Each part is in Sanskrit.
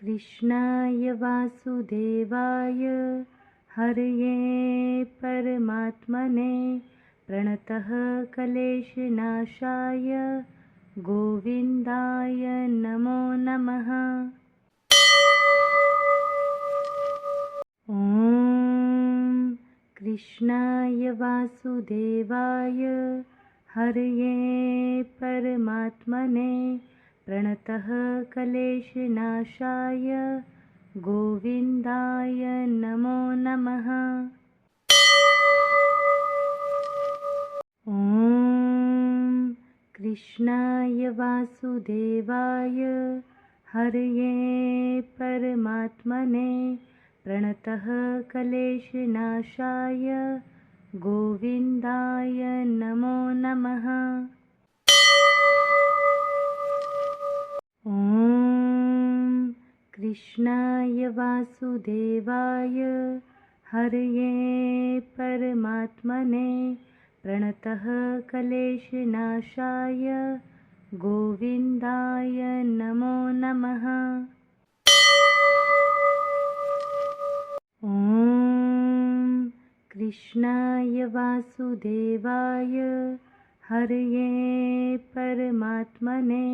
कृष्णाय वासुदेवाय हरये परमात्मने प्रणतः क्लेशनाशाय गोविन्दाय नमो नमः। ॐ कृष्णाय वासुदेवाय हरये परमात्मने प्रणतः क्लेशनाशाय गोविन्दाय नमो नमः। ॐ कृष्णाय वासुदेवाय हरये परमात्मने प्रणतः क्लेशनाशाय गोविन्दाय नमो नमः। ॐ कृष्णाय वासुदेवाय हरये परमात्मने प्रणतः क्लेशनाशाय गोविन्दाय नमो नमः। ॐ कृष्णाय वासुदेवाय हरये परमात्मने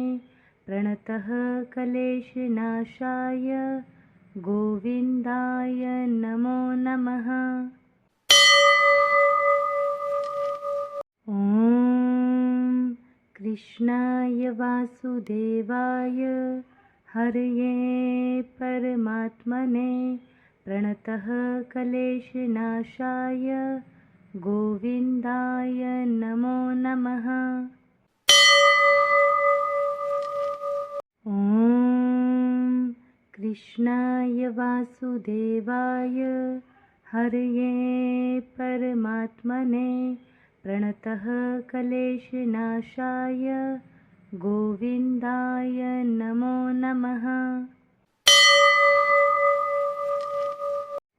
प्रणतः क्लेशनाशाय गोविन्दाय नमो नमः। ॐ कृष्णाय वासुदेवाय हरये परमात्मने प्रणतः क्लेशनाशाय गोविन्दाय नमो नमः। ॐ कृष्णाय वासुदेवाय हरये परमात्मने प्रणतः क्लेशनाशाय गोविन्दाय नमो नमः।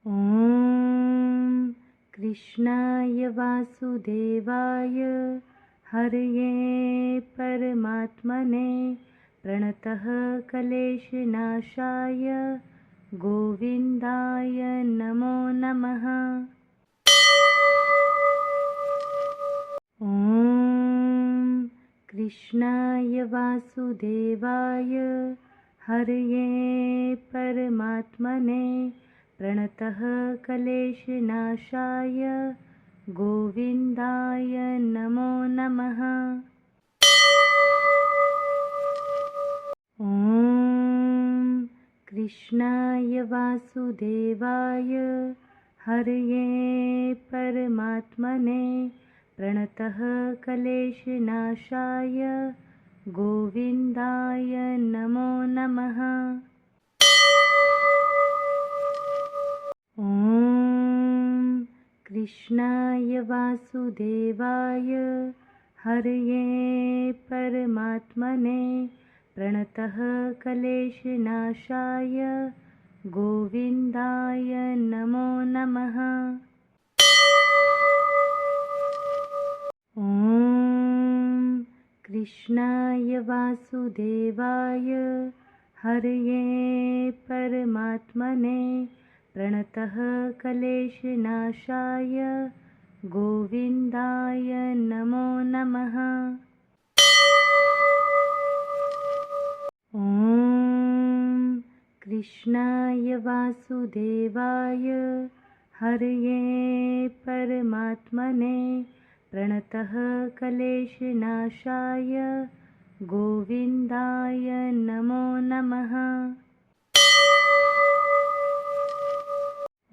ॐ कृष्णाय वासुदेवाय हरये परमात्मने प्रणतः क्लेशनाशाय गोविन्दाय नमो नमः। ॐ कृष्णाय वासुदेवाय हरये परमात्मने प्रणतः क्लेशनाशाय गोविन्दाय नमो नमः। ॐ कृष्णाय वासुदेवाय हरये परमात्मने प्रणतः क्लेशनाशाय गोविन्दाय नमो नमः। ॐ कृष्णाय वासुदेवाय हरये परमात्मने प्रणतः क्लेशनाशाय गोविन्दाय नमो नमः। ॐ कृष्णाय वासुदेवाय हरये परमात्मने प्रणतः क्लेशनाशाय गोविन्दाय नमो नमः। ॐ कृष्णाय वासुदेवाय हरये परमात्मने प्रणतः क्लेशनाशाय गोविन्दाय नमो नमः।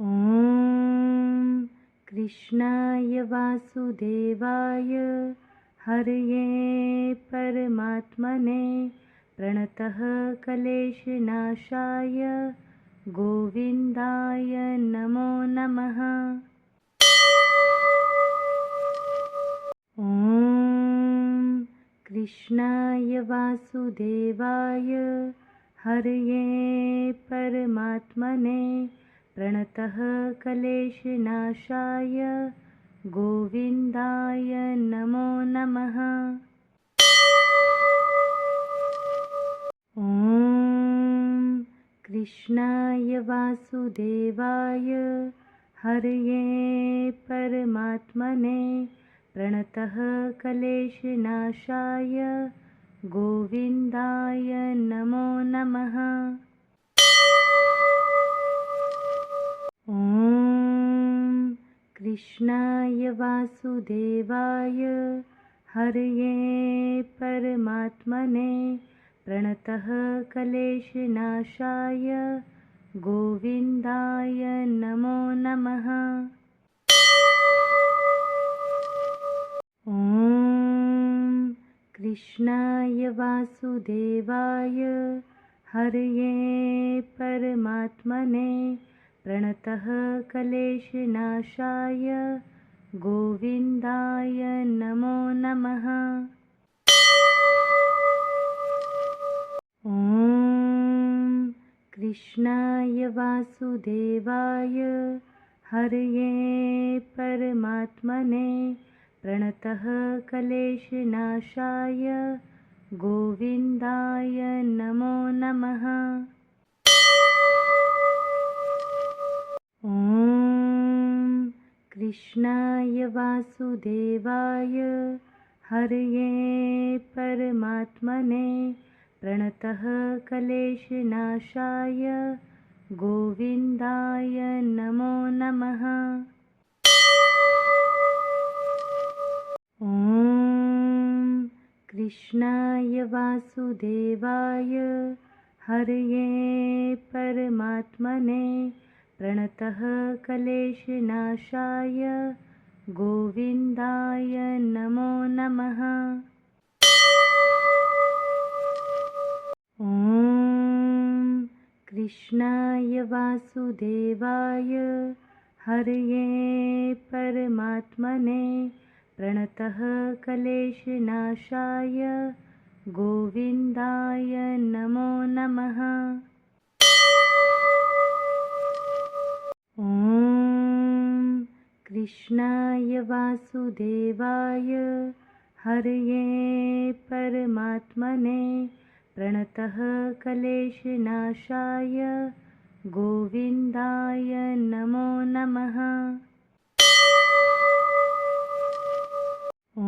ॐ कृष्णाय वासुदेवाय हरये परमात्मने प्रणतः क्लेशनाशाय गोविन्दाय नमो नमः। ॐ कृष्णाय वासुदेवाय हरये परमात्मने प्रणतः क्लेशनाशाय गोविन्दाय नमो नमः। ॐ कृष्णाय वासुदेवाय हरये परमात्मने प्रणतः क्लेशनाशाय गोविन्दाय नमो नमः। ॐ कृष्णाय वासुदेवाय हरये परमात्मने प्रणतः क्लेशनाशाय गोविन्दाय नमो नमः। ॐ कृष्णाय वासुदेवाय हरये परमात्मने प्रणतः क्लेशनाशाय गोविन्दाय नमो नमः। ॐ कृष्णाय वासुदेवाय हरये परमात्मने प्रणतः क्लेशनाशाय गोविन्दाय नमो नमः। ॐ कृष्णाय वासुदेवाय हरये परमात्मने प्रणतः क्लेशनाशाय गोविन्दाय नमो नमः। ॐ कृष्णाय वासुदेवाय हरये परमात्मने प्रणतः क्लेशनाशाय गोविन्दाय नमो नमः। ॐ कृष्णाय वासुदेवाय हरये परमात्मने प्रणतः क्लेशनाशाय गोविन्दाय नमो नमः। ॐ कृष्णाय वासुदेवाय हरये परमात्मने प्रणतः क्लेशनाशाय गोविन्दाय नमो नमः। ॐ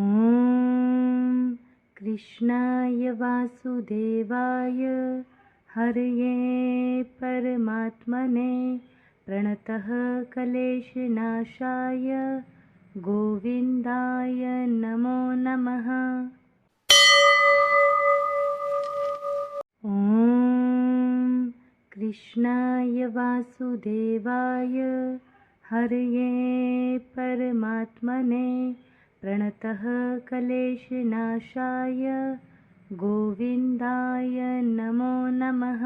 कृष्णाय वासुदेवाय हरये परमात्मने प्रणतः क्लेशनाशाय गोविन्दाय नमो नमः। ॐ कृष्णाय वासुदेवाय हरये परमात्मने प्रणतः क्लेशनाशाय गोविन्दाय नमो नमः।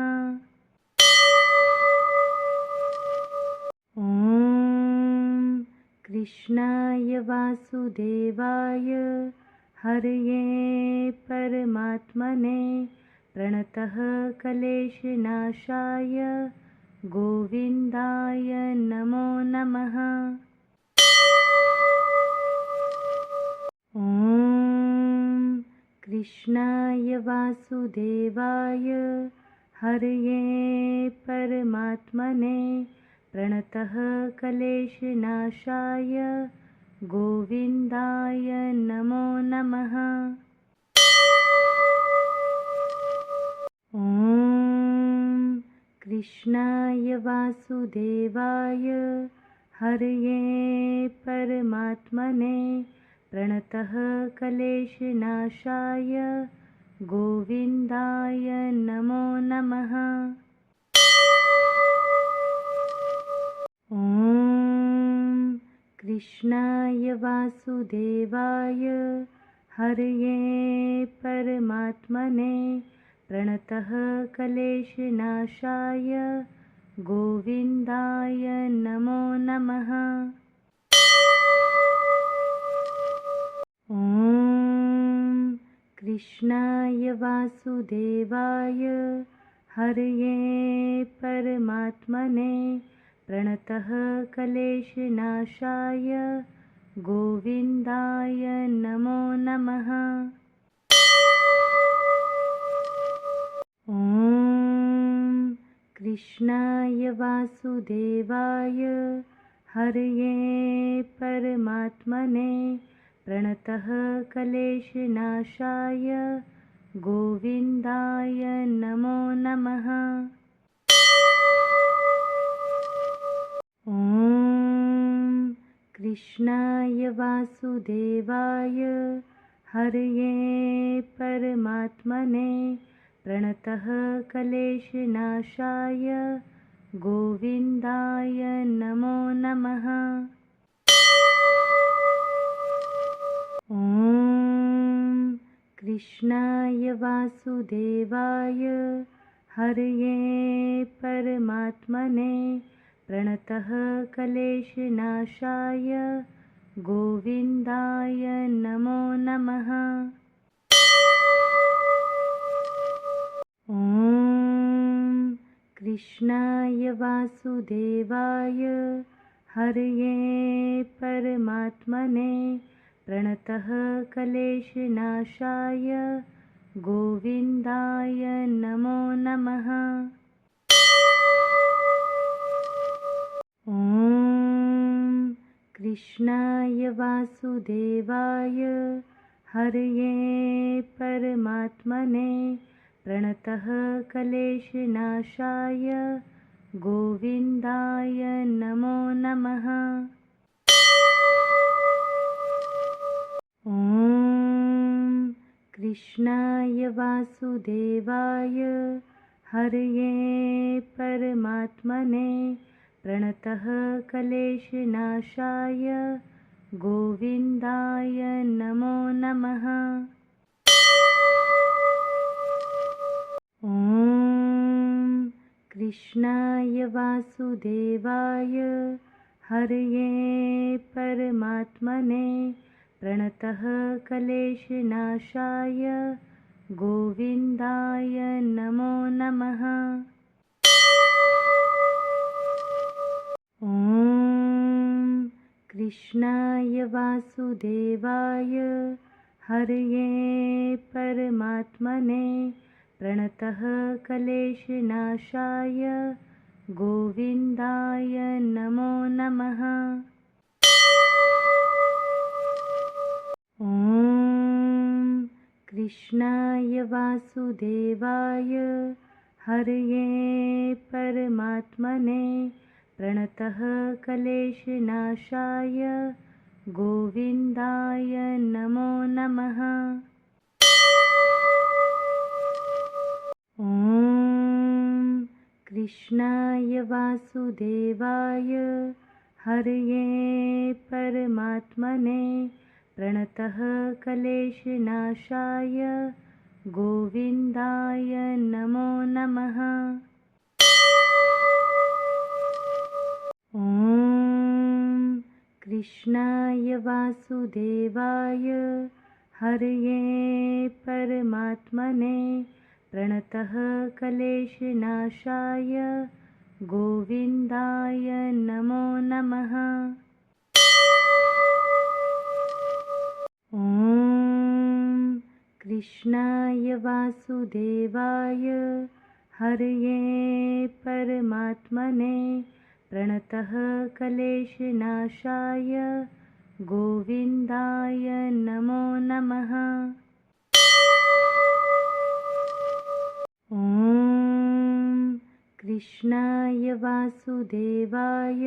ॐ कृष्णाय वासुदेवाय हरये परमात्मने प्रणतः क्लेशनाशाय गोविन्दाय नमो नमः। ॐ कृष्णाय वासुदेवाय हरये परमात्मने प्रणतः क्लेशनाशाय गोविन्दाय नमो नमः। ॐ कृष्णाय वासुदेवाय हरये परमात्मने प्रणतः क्लेशनाशाय गोविन्दाय नमो नमः। ॐ कृष्णाय वासुदेवाय हरये परमात्मने प्रणतः क्लेशनाशाय गोविन्दाय नमो नमः। ॐ कृष्णाय वासुदेवाय हरये परमात्मने प्रणतः क्लेशनाशाय गोविन्दाय नमो नमः। ॐ कृष्णाय वासुदेवाय हरये परमात्मने प्रणतः क्लेशनाशाय गोविन्दाय नमो नमः। ॐ कृष्णाय वासुदेवाय हरये परमात्मने प्रणतः क्लेशनाशाय गोविन्दाय नमो नमः। ॐ कृष्णाय वासुदेवाय हरये परमात्मने प्रणतः क्लेशनाशाय गोविन्दाय नमो नमः। ॐ कृष्णाय वासुदेवाय हरये परमात्मने प्रणतः क्लेशनाशाय गोविन्दाय नमो नमः। ॐ कृष्णाय वासुदेवाय हरये परमात्मने प्रणतः क्लेशनाशाय गोविन्दाय नमो नमः। ॐ कृष्णाय वासुदेवाय हरये परमात्मने प्रणतः क्लेशनाशाय गोविन्दाय नमो नमः। ॐ कृष्णाय वासुदेवाय हरये परमात्मने प्रणतः क्लेशनाशाय गोविन्दाय नमो नमः। ॐ कृष्णाय वासुदेवाय हरये परमात्मने प्रणतः क्लेशनाशाय गोविन्दाय नमो नमः। ॐ कृष्णाय वासुदेवाय हरये परमात्मने प्रणतः क्लेशनाशाय गोविन्दाय नमो नमः। ॐ कृष्णाय वासुदेवाय हरये परमात्मने प्रणतः क्लेशनाशाय गोविन्दाय नमो नमः। ॐ कृष्णाय वासुदेवाय हरये परमात्मने प्रणतः क्लेशनाशाय गोविन्दाय नमो नमः। ॐ कृष्णाय वासुदेवाय हरये परमात्मने प्रणतः क्लेशनाशाय गोविन्दाय नमो नमः। ॐ कृष्णाय वासुदेवाय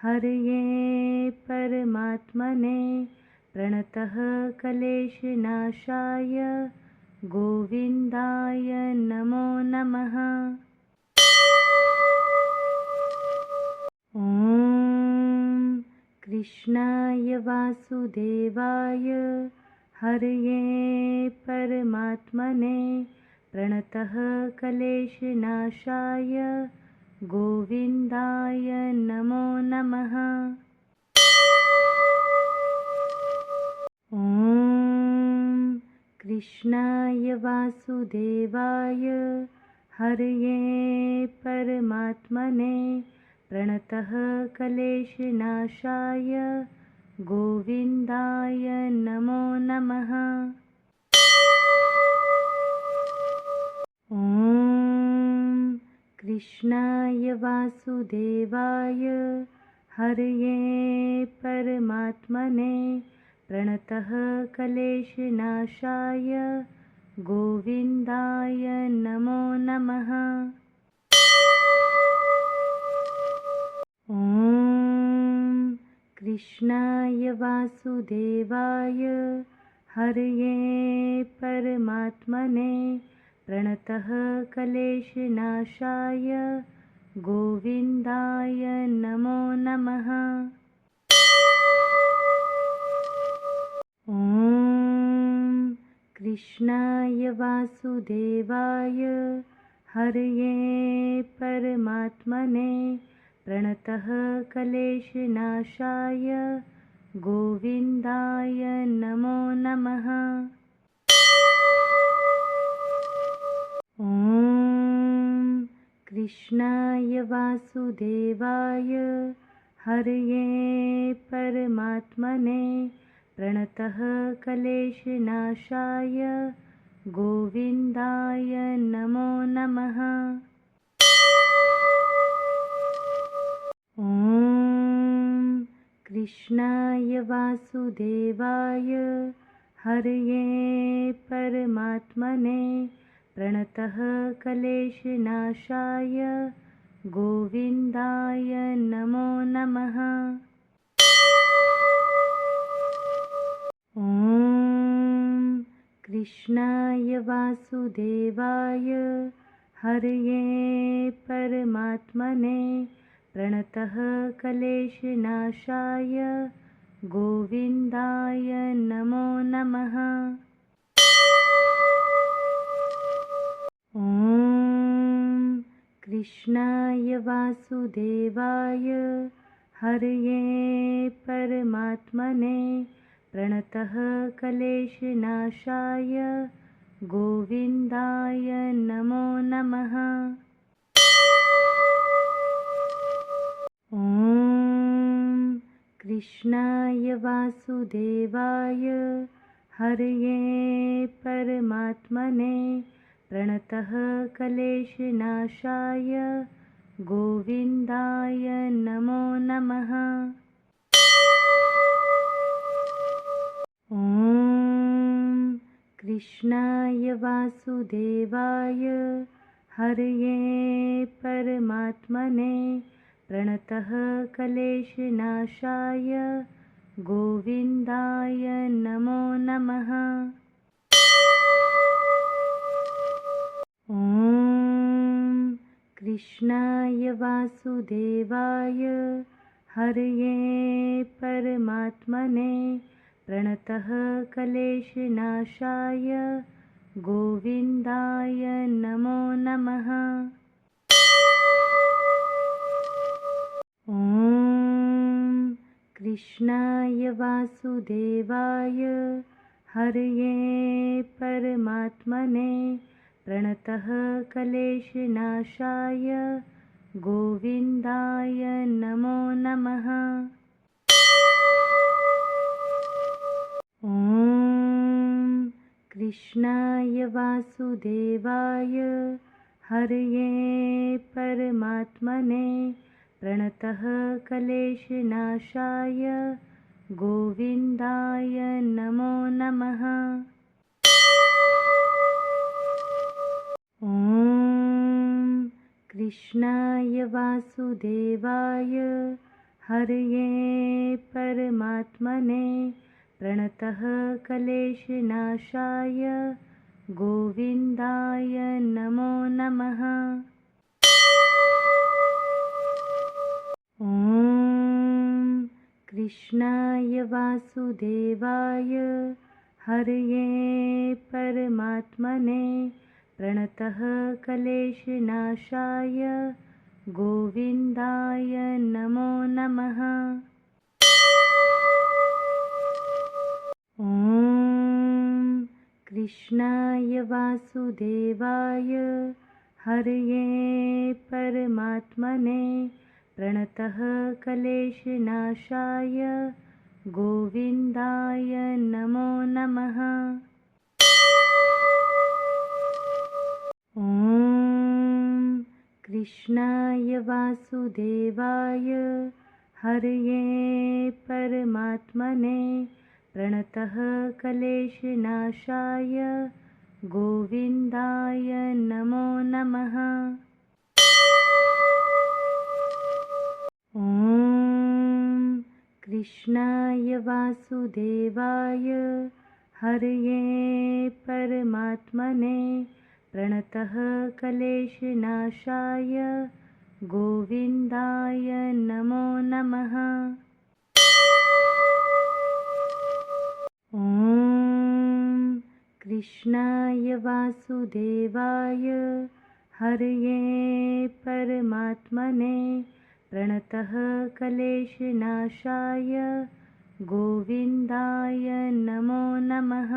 हरये परमात्मने प्रणतः क्लेशनाशाय गोविन्दाय नमो नमः। ॐ कृष्णाय वासुदेवाय हरये परमात्मने प्रणतः क्लेशनाशाय गोविन्दाय नमो नमः। ॐ कृष्णाय वासुदेवाय हरये परमात्मने प्रणतः क्लेशनाशाय गोविन्दाय नमो नमः। ॐ कृष्णाय वासुदेवाय हरये परमात्मने प्रणतः क्लेशनाशाय गोविन्दाय नमो नमः। ॐ कृष्णाय वासुदेवाय हरये परमात्मने प्रणतः क्लेशनाशाय गोविन्दाय नमो नमः। ॐ कृष्णाय वासुदेवाय हरये परमात्मने प्रणतः क्लेशनाशाय गोविन्दाय नमो नमः। ॐ कृष्णाय वासुदेवाय हरये परमात्मने प्रणतः क्लेशनाशाय गोविन्दाय नमो नमः। ॐ कृष्णाय वासुदेवाय हरये परमात्मने प्रणतः क्लेशनाशाय गोविन्दाय नमो नमः। ॐ कृष्णाय वासुदेवाय हरये परमात्मने प्रणतः क्लेशनाशाय गोविन्दाय नमो नमः। ॐ कृष्णाय वासुदेवाय हरये परमात्मने प्रणतः क्लेशनाशाय गोविन्दाय नमो नमः। ॐ कृष्णाय वासुदेवाय हरये परमात्मने प्रणतः क्लेशनाशाय गोविन्दाय नमो नमः। ॐ कृष्णाय वासुदेवाय हरये परमात्मने प्रणतः क्लेशनाशाय गोविन्दाय नमो नमः। ॐ कृष्णाय वासुदेवाय हरये परमात्मने प्रणतः क्लेशनाशाय गोविन्दाय नमो नमः। ॐ कृष्णाय वासुदेवाय हरये परमात्मने प्रणतः क्लेशनाशाय गोविन्दाय नमो नमः। ॐ कृष्णाय वासुदेवाय हरये परमात्मने प्रणतः क्लेशनाशाय गोविन्दाय नमो नमः। ॐ कृष्णाय वासुदेवाय हरये परमात्मने प्रणतः क्लेशनाशाय गोविन्दाय नमो नमः। ॐ कृष्णाय वासुदेवाय हरये परमात्मने प्रणतः क्लेशनाशाय गोविन्दाय नमो नमः। ॐ कृष्णाय वासुदेवाय हरये परमात्मने प्रणतः क्लेशनाशाय गोविन्दाय नमो नमः। ॐ कृष्णाय वासुदेवाय हरये परमात्मने प्रणतः क्लेशनाशाय गोविन्दाय नमो नमः। ॐ कृष्णाय वासुदेवाय हरये परमात्मने प्रणतः क्लेशनाशाय गोविन्दाय नमो नमः। ॐ कृष्णाय वासुदेवाय हरये परमात्मने प्रणतः क्लेशनाशाय गोविन्दाय नमो नमः।